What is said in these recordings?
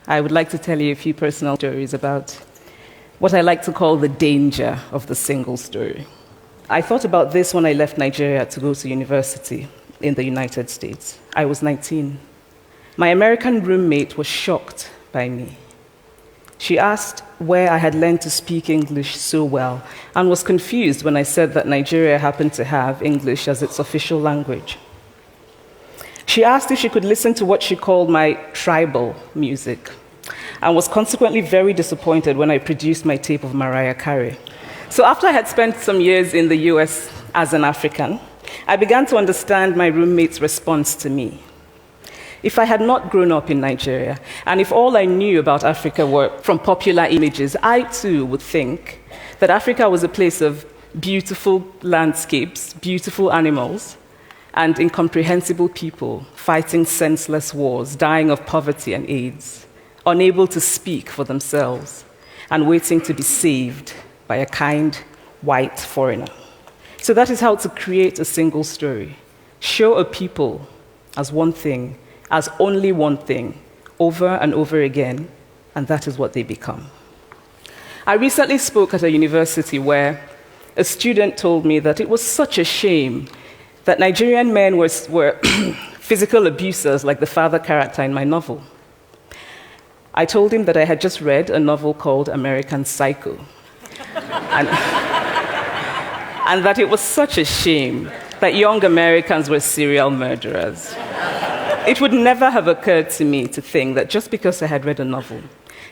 I would like to tell you a few personal stories about what I like to call the danger of the single story. I thought about this when I left Nigeria to go to university in the United States. I was 19. My American roommate was shocked by me. She asked where I had learned to speak English so well and was confused when I said that Nigeria happened to have English as its official language. She asked if she could listen to what she called my tribal music and was consequently very disappointed when I produced my tape of Mariah Carey. So after I had spent some years in the US as an African, I began to understand my roommate's response to me. If I had not grown up in Nigeria, and if all I knew about Africa were from popular images, I too would think that Africa was a place of beautiful landscapes, beautiful animals, and incomprehensible people fighting senseless wars, dying of poverty and AIDS, unable to speak for themselves, and waiting to be saved by a kind white foreigner. So that is how to create a single story. Show a people as one thing, as only one thing, over and over again, and that is what they become. I recently spoke at a university where a student told me that it was such a shame that Nigerian men were physical abusers like the father character in my novel. I told him that I had just read a novel called American Psycho, and that it was such a shame that young Americans were serial murderers. It would never have occurred to me to think that just because I had read a novel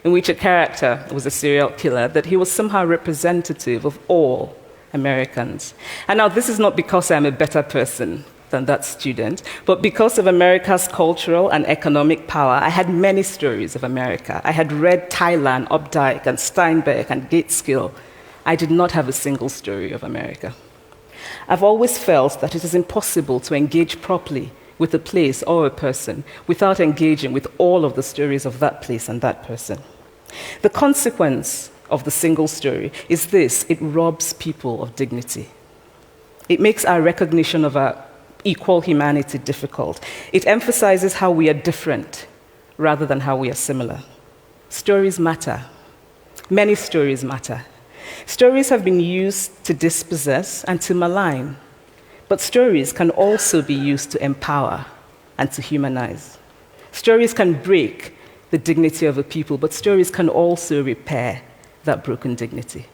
in which a character was a serial killer, that he was somehow representative of all Americans. And now this is not because I'm a better person than that student, but because of America's cultural and economic power, I had many stories of America. I had read Tylan, Updike, and Steinbeck, and Gateskill. I did not have a single story of America. I've always felt that it is impossible to engage properly with a place or a person without engaging with all of the stories of that place and that person. The consequence of the single story is this: it robs people of dignity. It makes our recognition of our equal humanity difficult. It emphasizes how we are different rather than how we are similar. Stories matter. Many stories matter. Stories have been used to dispossess and to malign. But stories can also be used to empower and to humanize. Stories can break the dignity of a people, but stories can also repair that broken dignity.